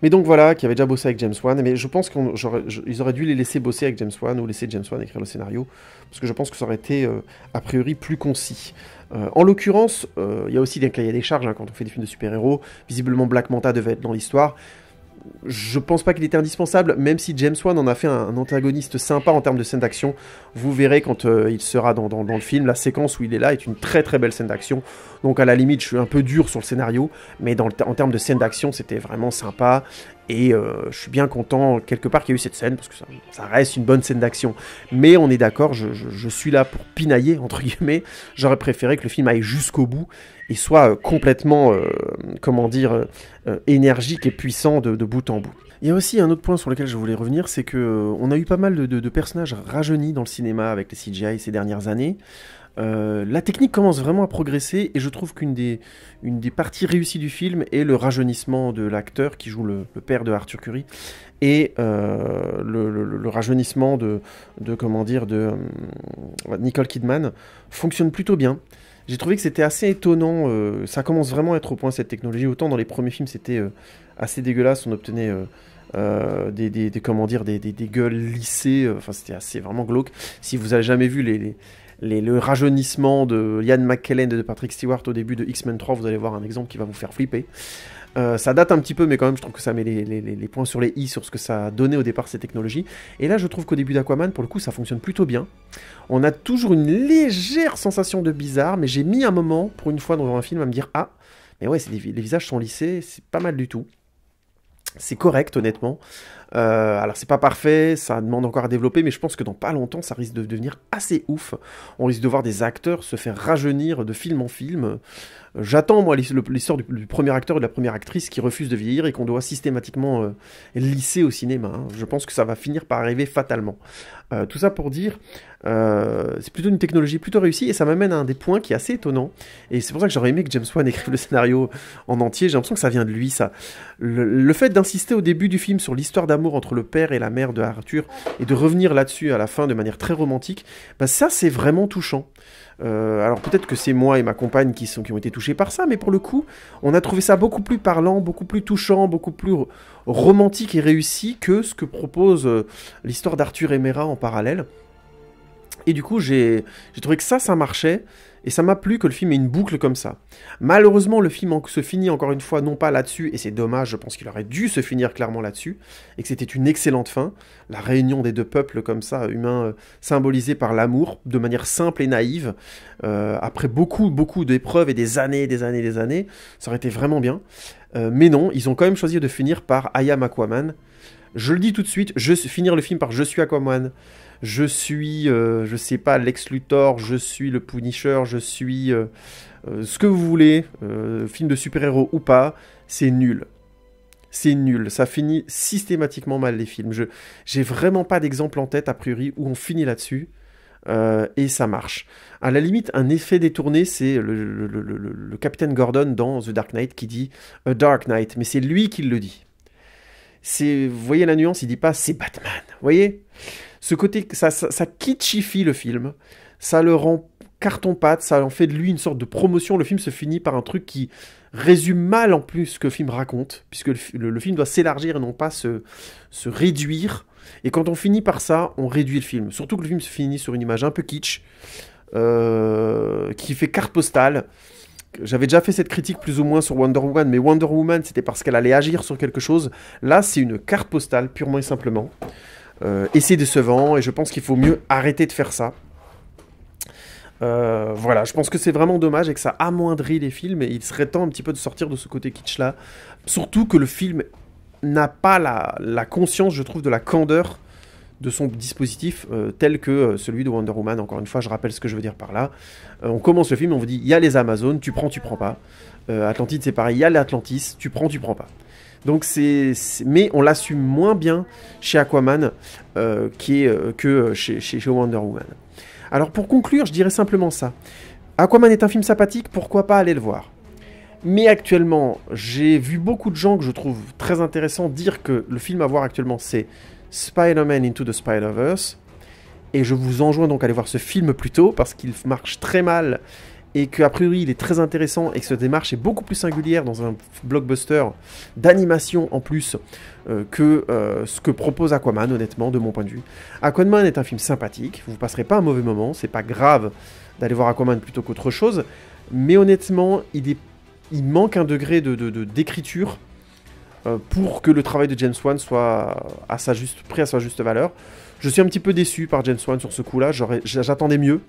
Speaker 1: Mais donc voilà, qui avait déjà bossé avec James Wan, mais je pense qu'ils auraient dû les laisser bosser avec James Wan, ou laisser James Wan écrire le scénario, parce que je pense que ça aurait été, a priori, plus concis. En l'occurrence, il y a aussi des cahiers des charges, hein, quand on fait des films de super-héros. Visiblement, Black Manta devait être dans l'histoire. je pense pas qu'il était indispensable, même si James Wan en a fait un antagoniste sympa en termes de scène d'action. Vous verrez quand il sera dans le film, la séquence où il est là est une très très belle scène d'action. Donc à la limite, je suis un peu dur sur le scénario, mais en termes de scène d'action, c'était vraiment sympa. Et je suis bien content quelque part qu'il y ait eu cette scène, parce que ça reste une bonne scène d'action. Mais on est d'accord, je suis là pour pinailler, entre guillemets. J'aurais préféré que le film aille jusqu'au bout et soit complètement, énergique et puissant de bout en bout. Il y a aussi un autre point sur lequel je voulais revenir, c'est que on a eu pas mal de personnages rajeunis dans le cinéma avec les CGI ces dernières années. La technique commence vraiment à progresser et je trouve qu'une des parties réussies du film est le rajeunissement de l'acteur qui joue le père de Arthur Curry et le rajeunissement de Nicole Kidman fonctionne plutôt bien. J'ai trouvé que c'était assez étonnant, ça commence vraiment à être au point cette technologie, autant dans les premiers films c'était assez dégueulasse, on obtenait des gueules lissées, enfin c'était assez vraiment glauque. Si vous avez jamais vu le rajeunissement de Ian McKellen et de Patrick Stewart au début de X-Men 3, vous allez voir un exemple qui va vous faire flipper. Ça date un petit peu, mais quand même, je trouve que ça met les points sur les i sur ce que ça a donné au départ, ces technologies. Et là, je trouve qu'au début d'Aquaman, pour le coup, ça fonctionne plutôt bien. On a toujours une légère sensation de bizarre, mais j'ai mis un moment, pour une fois dans un film, à me dire « Ah, mais ouais, les visages sont lissés, c'est pas mal du tout. » C'est correct, honnêtement. Alors, c'est pas parfait, ça demande encore à développer, mais je pense que dans pas longtemps, ça risque de devenir assez ouf. On risque de voir des acteurs se faire rajeunir de film en film. J'attends, moi, l'histoire du premier acteur et de la première actrice qui refusent de vieillir et qu'on doit systématiquement lisser au cinéma. Hein. Je pense que ça va finir par arriver fatalement. Tout ça pour dire, c'est plutôt une technologie plutôt réussie et ça m'amène à un des points qui est assez étonnant. Et c'est pour ça que j'aurais aimé que James Wan écrive le scénario en entier. J'ai l'impression que ça vient de lui, ça. Le fait d'insister au début du film sur l'histoire d'amour entre le père et la mère de Arthur et de revenir là-dessus à la fin de manière très romantique, bah ça c'est vraiment touchant. Alors peut-être que c'est moi et ma compagne qui ont été touchés par ça, mais pour le coup, on a trouvé ça beaucoup plus parlant, beaucoup plus touchant, beaucoup plus romantique et réussi que ce que propose l'histoire d'Arthur et Mera en parallèle. Et du coup, j'ai trouvé que ça marchait, et ça m'a plu que le film ait une boucle comme ça. Malheureusement, le film se finit encore une fois non pas là-dessus, et c'est dommage, je pense qu'il aurait dû se finir clairement là-dessus, et que c'était une excellente fin, la réunion des deux peuples comme ça, humains, symbolisés par l'amour, de manière simple et naïve, après beaucoup d'épreuves et des années, ça aurait été vraiment bien. Mais non, ils ont quand même choisi de finir par I am Aquaman. Je le dis tout de suite, finir le film par je suis Aquaman. Je suis, je sais pas, Lex Luthor, je suis le Punisher, je suis ce que vous voulez, film de super-héros ou pas, c'est nul. C'est nul, ça finit systématiquement mal les films. J'ai vraiment pas d'exemple en tête, a priori, où on finit là-dessus, et ça marche. À la limite, un effet détourné, c'est le Capitaine Gordon dans The Dark Knight qui dit « A Dark Knight », mais c'est lui qui le dit. Vous voyez la nuance, il dit pas « c'est Batman », vous voyez ? Ce côté, ça kitschifie le film, ça le rend carton-pâte, ça en fait de lui une sorte de promotion. Le film se finit par un truc qui résume mal en plus ce que le film raconte, puisque le film doit s'élargir et non pas se réduire. Et quand on finit par ça, on réduit le film. Surtout que le film se finit sur une image un peu kitsch, qui fait carte postale. J'avais déjà fait cette critique plus ou moins sur Wonder Woman, mais Wonder Woman, c'était parce qu'elle allait agir sur quelque chose. Là, c'est une carte postale, purement et simplement. Et c'est décevant, et je pense qu'il faut mieux arrêter de faire ça. Voilà, je pense que c'est vraiment dommage et que ça amoindrit les films, et il serait temps un petit peu de sortir de ce côté kitsch-là. Surtout que le film n'a pas la conscience, je trouve, de la candeur de son dispositif, tel que celui de Wonder Woman. Encore une fois, je rappelle ce que je veux dire par là. On commence le film, on vous dit, il y a les Amazones, tu prends pas. Atlantide, c'est pareil, il y a l'Atlantis, tu prends pas. Donc mais on l'assume moins bien chez Aquaman que chez Wonder Woman. Alors pour conclure, je dirais simplement ça. Aquaman est un film sympathique, pourquoi pas aller le voir. Mais actuellement, j'ai vu beaucoup de gens que je trouve très intéressants dire que le film à voir actuellement c'est Spider-Man Into the Spider-Verse. Et je vous enjoins donc à aller voir ce film plus tôt parce qu'il marche très mal et qu'a priori il est très intéressant et que cette démarche est beaucoup plus singulière dans un blockbuster d'animation en plus que ce que propose Aquaman, honnêtement, de mon point de vue. Aquaman est un film sympathique, vous ne passerez pas un mauvais moment, c'est pas grave d'aller voir Aquaman plutôt qu'autre chose, mais honnêtement, il manque un degré d'écriture pour que le travail de James Wan soit pris à sa juste valeur. Je suis un petit peu déçu par James Wan sur ce coup-là, j'attendais mieux.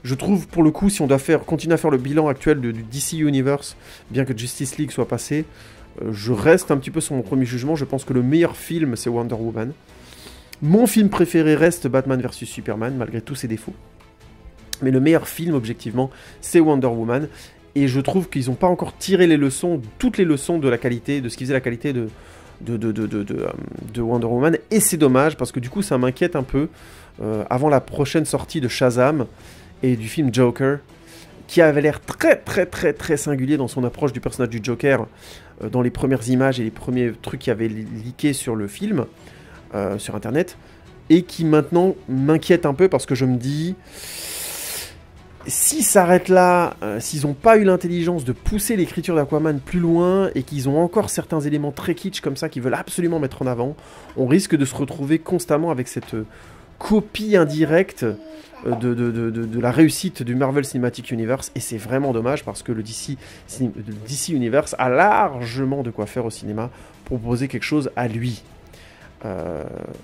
Speaker 1: Je trouve, pour le coup, si on doit continuer à faire le bilan actuel du DC Universe, bien que Justice League soit passé, je reste un petit peu sur mon premier jugement. Je pense que le meilleur film, c'est Wonder Woman. Mon film préféré reste Batman vs Superman, malgré tous ses défauts. Mais le meilleur film, objectivement, c'est Wonder Woman. Et je trouve qu'ils n'ont pas encore tiré toutes les leçons de la qualité, de ce qui faisait la qualité de Wonder Woman. Et c'est dommage, parce que du coup, ça m'inquiète un peu. Avant la prochaine sortie de Shazam et du film Joker, qui avait l'air très singulier dans son approche du personnage du Joker, dans les premières images et les premiers trucs qui avaient leaké sur le film, sur Internet, et qui maintenant m'inquiète un peu, parce que je me dis... S'ils s'arrêtent là, s'ils n'ont pas eu l'intelligence de pousser l'écriture d'Aquaman plus loin et qu'ils ont encore certains éléments très kitsch comme ça qu'ils veulent absolument mettre en avant, on risque de se retrouver constamment avec cette copie indirecte de la réussite du Marvel Cinematic Universe, et c'est vraiment dommage parce que le DC Universe a largement de quoi faire au cinéma pour proposer quelque chose à lui.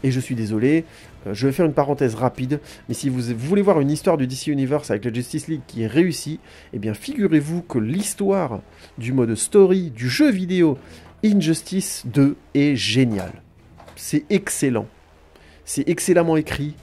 Speaker 1: Et je suis désolé, je vais faire une parenthèse rapide, mais si vous voulez voir une histoire du DC Universe avec la Justice League qui est réussie, eh bien figurez-vous que l'histoire du mode story du jeu vidéo Injustice 2 est géniale. C'est excellent. C'est excellemment écrit.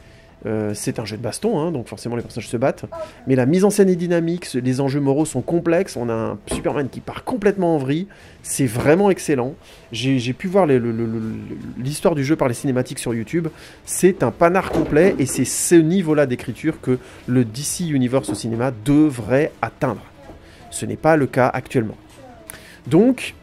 Speaker 1: C'est un jeu de baston, hein, donc forcément les personnages se battent. Mais la mise en scène est dynamique, les enjeux moraux sont complexes, on a un Superman qui part complètement en vrille. C'est vraiment excellent. J'ai pu voir l'histoire du jeu par les cinématiques sur YouTube. C'est un panard complet, et c'est ce niveau-là d'écriture que le DC Universe au cinéma devrait atteindre. Ce n'est pas le cas actuellement. Donc...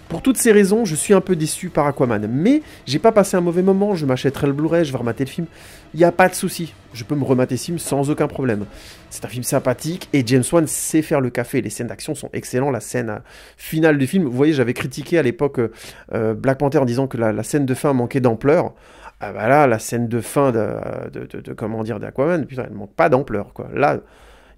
Speaker 1: pour toutes ces raisons, je suis un peu déçu par Aquaman. Mais j'ai pas passé un mauvais moment, je m'achèterai le Blu-ray, je vais remater le film. Il n'y a pas de souci, je peux me remater ce film sans aucun problème. C'est un film sympathique et James Wan sait faire le café. Les scènes d'action sont excellentes, la scène finale du film. Vous voyez, j'avais critiqué à l'époque Black Panther en disant que la scène de fin manquait d'ampleur. Ah bah là, la scène de fin d'Aquaman, putain, elle ne manque pas d'ampleur, quoi. Là...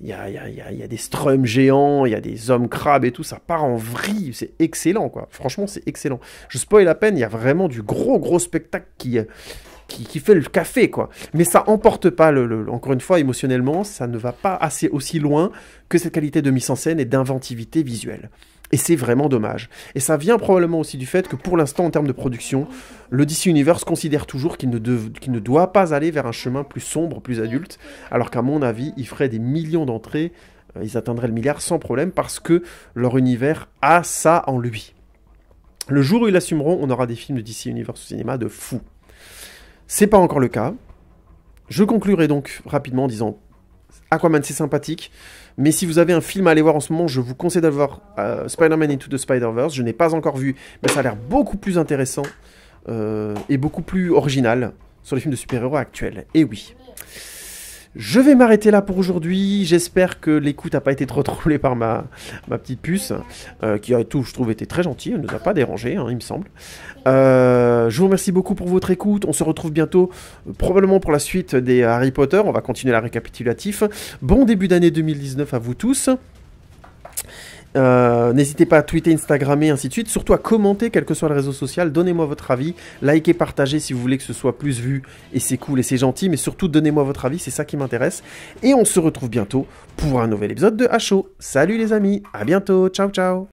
Speaker 1: Il y a des strums géants, il y a des hommes crabes et tout, ça part en vrille, c'est excellent, quoi. Franchement, c'est excellent. Je spoil à peine, il y a vraiment du gros spectacle qui fait le café, quoi. Mais ça emporte pas, encore une fois, émotionnellement, ça ne va pas aussi loin que cette qualité de mise en scène et d'inventivité visuelle. Et c'est vraiment dommage. Et ça vient probablement aussi du fait que pour l'instant, en termes de production, le DC Universe considère toujours qu'il ne doit pas aller vers un chemin plus sombre, plus adulte, alors qu'à mon avis, ils feraient des millions d'entrées, ils atteindraient le milliard sans problème, parce que leur univers a ça en lui. Le jour où ils l'assumeront, on aura des films de DC Universe au cinéma de fou. C'est pas encore le cas. Je conclurai donc rapidement en disant... Aquaman, c'est sympathique, mais si vous avez un film à aller voir en ce moment, je vous conseille d'aller voir Spider-Man Into the Spider-Verse. Je n'ai pas encore vu, mais ça a l'air beaucoup plus intéressant et beaucoup plus original sur les films de super-héros actuels. Et oui. Je vais m'arrêter là pour aujourd'hui. J'espère que l'écoute n'a pas été trop troublée par ma petite puce, qui a tout, je trouve, été très gentille. Elle ne nous a pas dérangé, hein, il me semble. Je vous remercie beaucoup pour votre écoute. On se retrouve bientôt, probablement pour la suite des Harry Potter. On va continuer la récapitulatif. Bon début d'année 2019 à vous tous. N'hésitez pas à tweeter, Instagrammer, ainsi de suite. Surtout à commenter, quel que soit le réseau social. Donnez-moi votre avis. Likez, partagez si vous voulez que ce soit plus vu. Et c'est cool et c'est gentil. Mais surtout, donnez-moi votre avis. C'est ça qui m'intéresse. Et on se retrouve bientôt pour un nouvel épisode de HO. Salut les amis. À bientôt. Ciao, ciao.